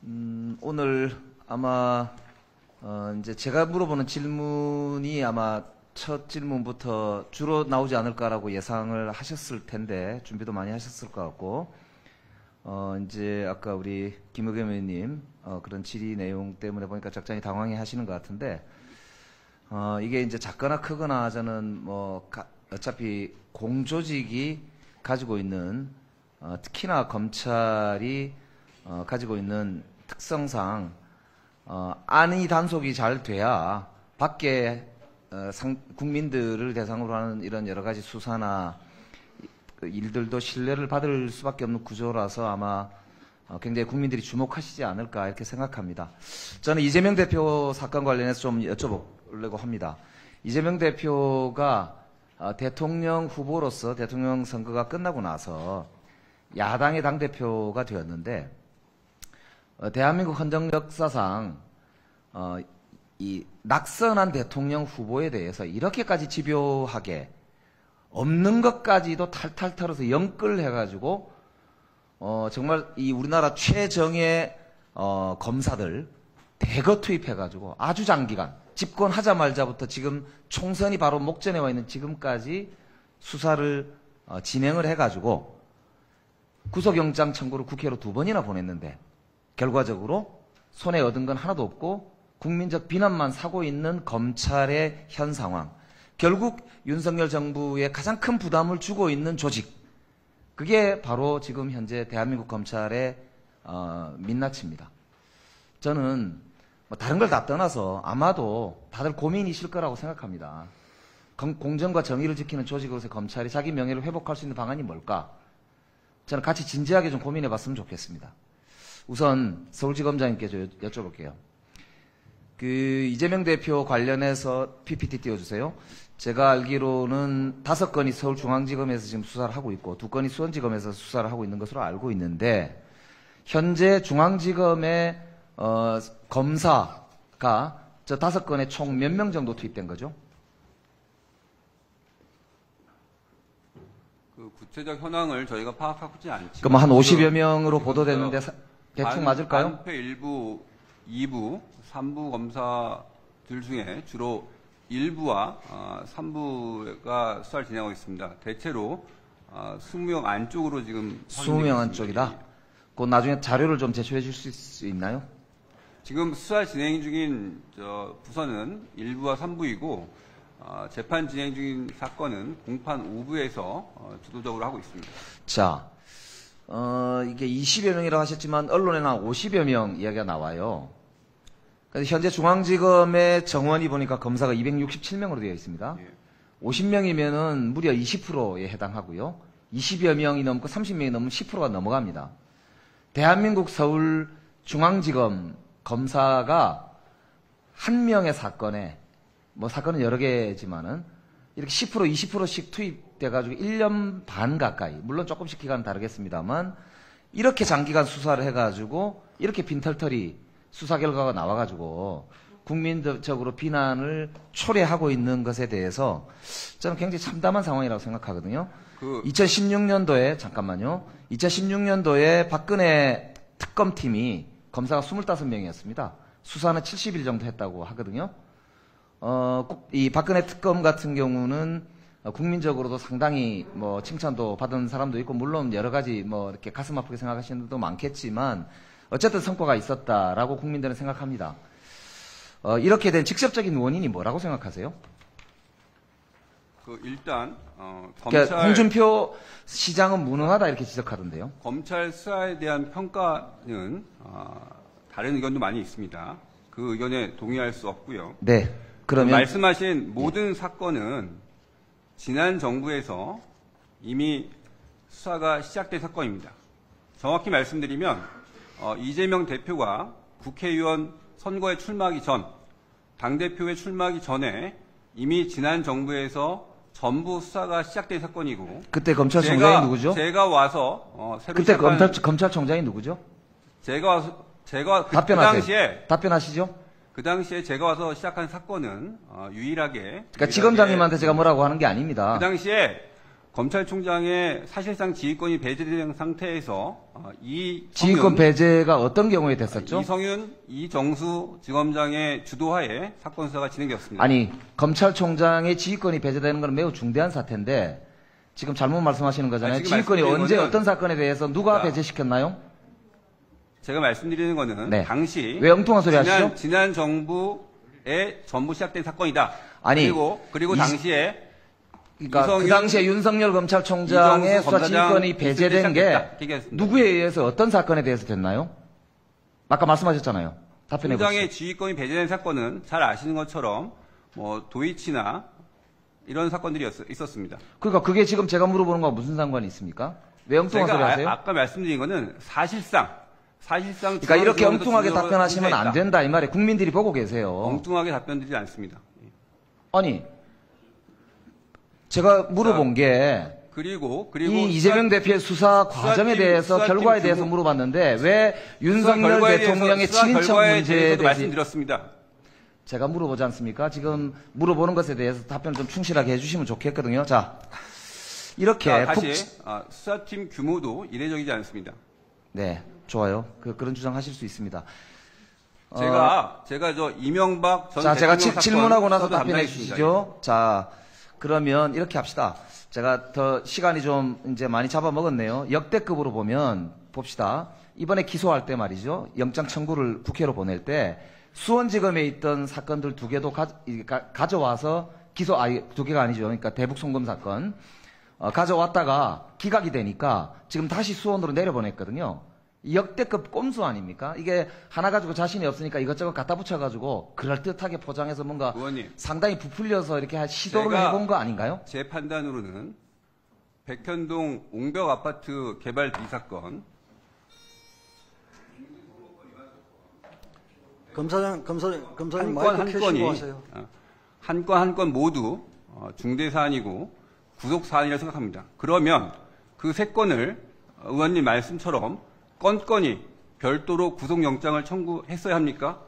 오늘 아마 이제 제가 물어보는 질문이 아마 첫 질문부터 주로 나오지 않을까라고 예상을 하셨을 텐데 준비도 많이 하셨을 것 같고 이제 아까 우리 김의겸 의원님 그런 질의 내용 때문에 보니까 적잖이 당황해 하시는 것 같은데 이게 이제 작거나 크거나 저는 뭐 어차피 공조직이 가지고 있는 특히나 검찰이 가지고 있는 특성상 안이 단속이 잘 돼야 밖에 국민들을 대상으로 하는 이런 여러 가지 수사나 일들도 신뢰를 받을 수밖에 없는 구조라서 아마 굉장히 국민들이 주목하시지 않을까 이렇게 생각합니다. 저는 이재명 대표 사건 관련해서 좀 여쭤보려고 합니다. 이재명 대표가 대통령 후보로서 대통령 선거가 끝나고 나서 야당의 당대표가 되었는데 대한민국 헌정 역사상 이 낙선한 대통령 후보에 대해서 이렇게까지 집요하게 없는 것까지도 탈탈 털어서 영끌해가지고 정말 이 우리나라 최정예 검사들 대거 투입해가지고 아주 장기간 집권하자마자부터 지금 총선이 바로 목전에 와 있는 지금까지 수사를 진행을 해가지고 구속영장 청구를 국회로 2번이나 보냈는데 결과적으로 손에 얻은 건 하나도 없고 국민적 비난만 사고 있는 검찰의 현 상황, 결국 윤석열 정부에 가장 큰 부담을 주고 있는 조직, 그게 바로 지금 현재 대한민국 검찰의 민낯입니다. 저는 뭐 다른 걸 다 떠나서 아마도 다들 고민이실 거라고 생각합니다. 공정과 정의를 지키는 조직으로서 검찰이 자기 명예를 회복할 수 있는 방안이 뭘까? 저는 같이 진지하게 좀 고민해 봤으면 좋겠습니다. 우선 서울지검장님께 여쭤볼게요. 이재명 대표 관련해서 PPT 띄워주세요. 제가 알기로는 5건이 서울중앙지검에서 지금 수사를 하고 있고 2건이 수원지검에서 수사를 하고 있는 것으로 알고 있는데 현재 중앙지검의 검사가 저 5건에 총 몇 명 정도 투입된 거죠? 그 구체적 현황을 저희가 파악하고 있지 않지만 그럼 한 50여 명으로 보도됐는데 대충 맞을까요? 반패 1부, 2부, 3부 검사들 중에 주로 1부와 3부가 수사를 진행하고 있습니다. 대체로 20명 안쪽으로 지금 20명 안쪽이다? 그 나중에 자료를 좀 제출해 주실 수 있나요? 지금 수사 진행 중인 부서는 1부와 3부이고 재판 진행 중인 사건은 공판 5부에서 주도적으로 하고 있습니다. 자, 이게 20여 명이라고 하셨지만 언론에는 한 50여 명 이야기가 나와요. 그래서 현재 중앙지검의 정원이 보니까 검사가 267명으로 되어 있습니다. 예. 50명이면은 무려 20%에 해당하고요. 20여 명이 넘고 30명이 넘으면 10%가 넘어갑니다. 대한민국 서울중앙지검 검사가 한 명의 사건에 뭐 사건은 여러 개지만은 이렇게 10% 20%씩 투입돼가지고 1년 반 가까이, 물론 조금씩 기간은 다르겠습니다만 이렇게 장기간 수사를 해가지고 이렇게 빈털터리 수사 결과가 나와가지고 국민적으로 비난을 초래하고 있는 것에 대해서 저는 굉장히 참담한 상황이라고 생각하거든요. 2016년도에 잠깐만요. 2016년도에 박근혜 특검팀이 검사가 25명이었습니다. 수사는 70일 정도 했다고 하거든요. 이 박근혜 특검 같은 경우는 국민적으로도 상당히 뭐 칭찬도 받은 사람도 있고 물론 여러 가지 뭐 이렇게 가슴 아프게 생각하시는 분도 많겠지만 어쨌든 성과가 있었다라고 국민들은 생각합니다. 이렇게 된 직접적인 원인이 뭐라고 생각하세요? 일단 그러니까 홍준표 시장은 무능하다 이렇게 지적하던데요. 검찰 수사에 대한 평가는 다른 의견도 많이 있습니다. 그 의견에 동의할 수 없고요. 네. 그러면 말씀하신 모든 사건은 지난 정부에서 이미 수사가 시작된 사건입니다. 정확히 말씀드리면 이재명 대표가 국회의원 선거에 출마하기 전, 당대표에 출마하기 전에 이미 지난 정부에서 전부 수사가 시작된 사건이고 그때 검찰총장이 누구죠? 제가 와서 새로 그때 시작한 검찰총장이 누구죠? 제가 그 답변하세요. 답변하시죠. 그 당시에 제가 와서 시작한 사건은 유일하게 그러니까 지검장님한테 제가 뭐라고 하는 게 아닙니다. 그 당시에 검찰총장의 사실상 지휘권이 배제된 상태에서 지휘권 배제가 어떤 경우에 됐었죠? 이성윤, 이정수 지검장의 주도하에 사건 수사가 진행되었습니다. 아니, 검찰총장의 지휘권이 배제되는 건 매우 중대한 사태인데 지금 잘못 말씀하시는 거잖아요. 지금 지휘권이 말씀드리는 언제 거는 어떤 사건에 대해서 누가 배제시켰나요? 제가 말씀드리는 거는 네. 당시 왜 엉뚱한 소리 하시죠? 지난 정부에 전부 시작된 사건이다. 아니, 그리고 당시에 그러니까 그 이성윤, 당시에 윤석열 검찰총장의 이정수 수사 지휘권이 검사장 배제된 게 얘기했습니다. 누구에 의해서 어떤 사건에 대해서 됐나요? 아까 말씀하셨잖아요. 답변해 총장의 보시죠. 지휘권이 배제된 사건은 잘 아시는 것처럼 뭐 도이치나 이런 사건들이 있었습니다. 그러니까 그게 지금 제가 물어보는 거와 무슨 상관이 있습니까? 왜 엉뚱한 소리 하세요? 아까 말씀드린 거는 사실상 그러니까 이렇게 엉뚱하게 답변하시면 안 된다 이 말에 국민들이 보고 계세요. 엉뚱하게 답변드리지 않습니다. 아니, 제가 물어본 게 그리고 이 이재명 대표의 수사 과정에 대해서 결과에 대해서 물어봤는데 왜 윤석열 대통령의 친인척 문제에 대해서 말씀드렸습니다. 제가 물어보지 않습니까? 지금 물어보는 것에 대해서 답변을 좀 충실하게 해주시면 좋겠거든요. 자, 이렇게 다시 수사팀 규모도 이례적이지 않습니다. 네, 좋아요. 그런 주장하실 수 있습니다. 제가 저 이명박 전 자, 제가 대통령 질문하고 나서 사건 답변해 담당했습니다. 주시죠. 자, 그러면 이렇게 합시다. 제가 더 시간이 좀 이제 많이 잡아먹었네요. 역대급으로 보면 봅시다. 이번에 기소할 때 말이죠. 영장 청구를 국회로 보낼 때 수원지검에 있던 사건들 2개도 가져와서 두 개가 아니죠. 그러니까 대북 송금 사건 가져왔다가 기각이 되니까 지금 다시 수원으로 내려보냈거든요. 역대급 꼼수 아닙니까? 이게 하나 가지고 자신이 없으니까 이것저것 갖다 붙여가지고 그럴듯하게 포장해서 뭔가 의원님, 상당히 부풀려서 이렇게 시도를 해본 거 아닌가요? 제 판단으로는 백현동 옹벽 아파트 개발 비리 사건 검사님 마이크 켜시고 하세요. 한 건 모두 중대 사안이고 구속 사안이라고 생각합니다. 그러면 그 3건을 의원님 말씀처럼 건건이 별도로 구속영장을 청구했어야 합니까?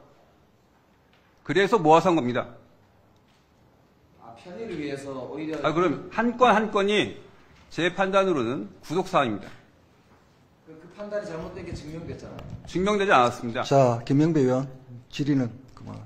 그래서 모아서 한 겁니다. 편의를 위해서 오히려 그럼 한 건이 제 판단으로는 구속 사안입니다. 그 판단이 잘못된 게 증명됐잖아요. 증명되지 않았습니다. 자, 김명배 의원 질의는 그만.